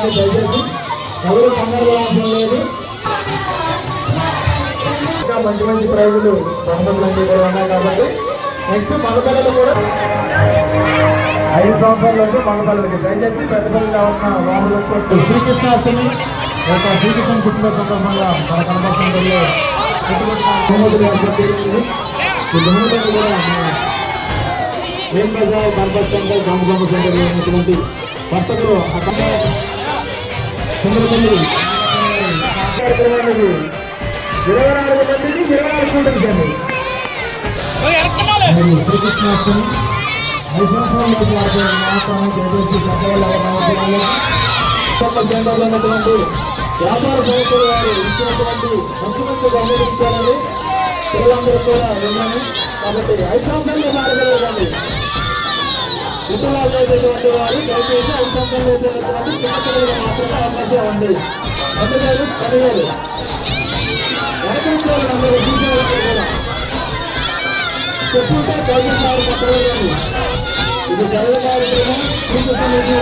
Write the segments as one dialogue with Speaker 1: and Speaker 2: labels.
Speaker 1: కాబట్టి దయచేసి ఎవరు కంగారు అవసరం లేదు. ఇంకా మంచి మంచి ప్రైజులు బహుమతులు అన్నీ కూడా ఉన్నాయి కాబట్టి నెక్స్ట్ మగపిల్లలు కూడా 5 సంవత్సరాలకు మగపిల్లలకి దయచేసి పెద్ద పిల్లలు కావాల్సిన వాహనాలు శ్రీకృష్ణాష్టమి శ్రీకృష్ణ పుట్టిన సందర్భంగా మన కనపడుతుందో బహుమతులు జరిగింది. ఈ బహుమతులు కూడా ఏం ప్రజలు కనపడుతుంటే గ్రామ సెంటర్లో ఉన్నటువంటి వర్తకులు అక్కడ చంద్రపల్లి 24 మందికి 24 కూటమించండి. శ్రీకృష్ణాష్టమి 5 సంవత్సరాలు కేంద్రంలో ఉన్నటువంటి వ్యాపార సంస్థలు వారు ఇచ్చినటువంటి మంచి మంచి గమనించాలని పిల్లలందరూ కూడా విన్నాను. కాబట్టి 5 సంవత్సరాలు మారగలగండి. కుటుంబాలు అయినటువంటి వారు దయచేసి 5 సంవత్సరాలు అయినటువంటి చిన్నపిల్లలు మాత్రమే అవకాశం ఉంది. అందుకని 10,000 వెనకాల అందరూ చూసేవాళ్ళు కూడా చెప్పుకుంటే గౌరవించారు కొత్తవేయండి. ఇది జరగ కార్యక్రమం తీసుకెళ్ళండి.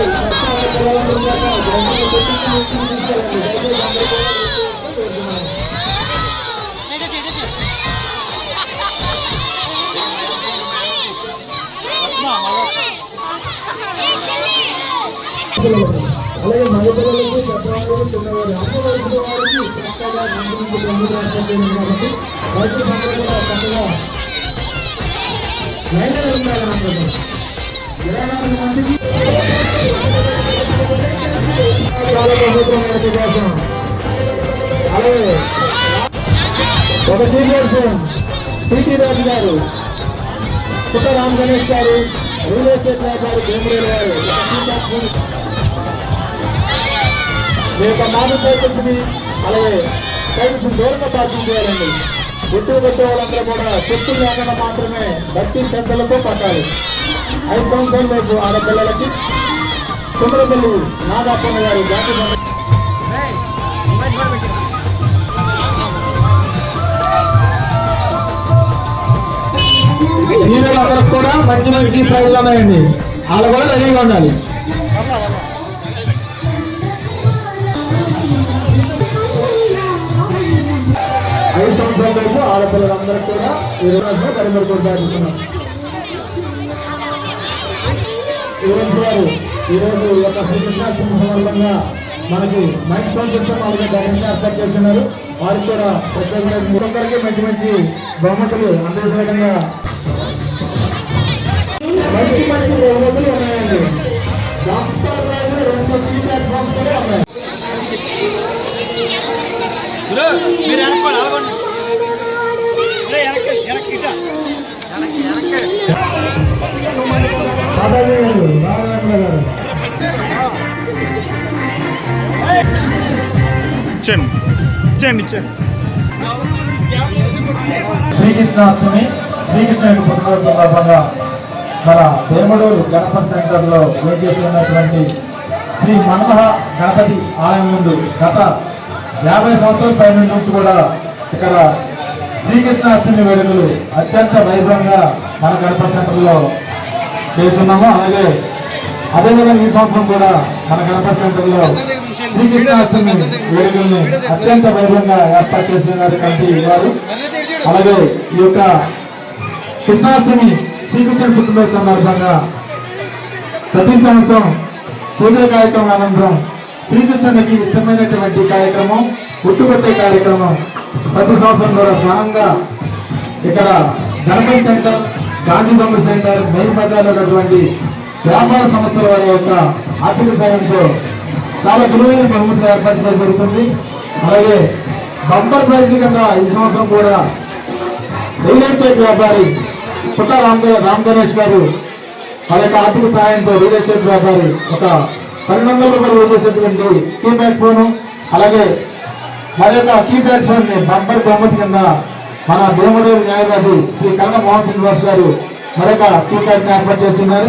Speaker 1: అలాగే మగపిల్లలకు పెద్దవాళ్ళు చిన్నవారు అమ్మవలసిన వారికి చక్కగా కాబట్టి రైతులందరూ కూడా చక్కగా లైన్లో ఉండాలనుకుంటున్నారు. 24 మందికి చాలా ప్రభుత్వం కోసం అలాగే ఒక చైర్పర్సన్ టీటీ రాజు గారు, పుట్ట రామ్ గణేష్ గారు, రియల్ ఎస్టేట్ వ్యాపారి భీమరేలు గారు మీ యొక్క మానసికతని అలాగే కొంచెం దూరంగా పార్టీ చేయాలండి. గుర్తు పెట్టే వాళ్ళందరూ కూడా చెట్టు లేకుండా మాత్రమే భక్తి శ్రద్ధలతో పట్టాలి. 5 సంవత్సరాల లోపు ఆడపిల్లలకి చంద్రపల్లి నాగప్పన్న గారు జాతీయ అందరికి కూడా మంచి మంచి ప్రైజ్లు ఉన్నాయండి. వాళ్ళు కూడా రెడీగా ఉండాలి. సంవత్సరాలకు ఆడపిల్లలందరికీ కూడా ఈ రోజు పరిమళ కొనసాగిస్తున్నాం. ఈరోజు ఒక శ్రీకృష్ణాష్టమి సందర్భంగా మనకి మైక్ స్పాన్సర్తో వాళ్ళకి ధైర్యంగా ఏర్పాటు చేస్తున్నారు. వారికి కూడా ప్రత్యేకంగా మంచి మంచి బహుమతులు అందించడంగా మంచి మంచి బహుమతులు ఉన్నాయండి. డాక్టర్ 2 ఫీడ్బ్యాక్ బాక్స్ కూడా ఉన్నాయి. శ్రీకృష్ణాష్టమి శ్రీకృష్ణ పుట్టినరోజు సందర్భంగా మన వేమడూరు గణపతి సెంటర్లో వేచేసి ఉన్నటువంటి శ్రీ మన్మహ గణపతి ఆలయం ముందు గత 50 సంవత్సరాల పై నుంచి కూడా ఇక్కడ శ్రీకృష్ణాష్టమి వేడుకలు అత్యంత వైభవంగా మన గణపతి సెంటర్లో చేస్తున్నాము. అలాగే అదేవిధంగా ఈ సంవత్సరం కూడా మన గణపతి సెంటర్లో శ్రీకృష్ణాష్టమి వేడుకల్ని అత్యంత వైభవంగా ఏర్పాటు చేసిన కమిటీ వారు. అలాగే ఈ యొక్క కృష్ణాష్టమి శ్రీకృష్ణుడి పుట్టినరోజు సందర్భంగా ప్రతి సంవత్సరం పూజల కార్యక్రమం అనంతరం శ్రీకృష్ణుడికి ఇష్టమైనటువంటి కార్యక్రమం ఉట్టుకొట్టే కార్యక్రమం ప్రతి సంవత్సరం కూడా ఘనంగా ఇక్కడ గణపతి సెంటర్, గాంధీ బొమ్మ సెంటర్, మెయిన్ బజార్లో ఉన్నటువంటి వ్యాపార సంస్థల వారి యొక్క ఆర్థిక సాయంతో చాలా విలువైన బహుమతులు ఏర్పాటు చేయడం జరుగుతుంది. అలాగే బంపర్ ప్రైజ్ కింద ఈ సంవత్సరం కూడా రియల్ ఎస్టేట్ వ్యాపారి పుట్ట రామ్ గణేష్ గారు వాళ్ళ యొక్క ఆర్థిక సహాయంతో రియల్ ఎస్టేట్ వ్యాపారి ఒక 1200 రూపాయలు వదిలేసేటువంటి కీప్యాడ్ ఫోను, అలాగే మరి యొక్క కీప్యాడ్ ఫోన్ ని బంపర్ బహుమతి కింద మన భీమడూరు న్యాయవాది శ్రీ కన్న మోహన్ శ్రీనివాస్ గారు మరొక కీప్యాడ్ ని ఏర్పాటు చేస్తున్నారు.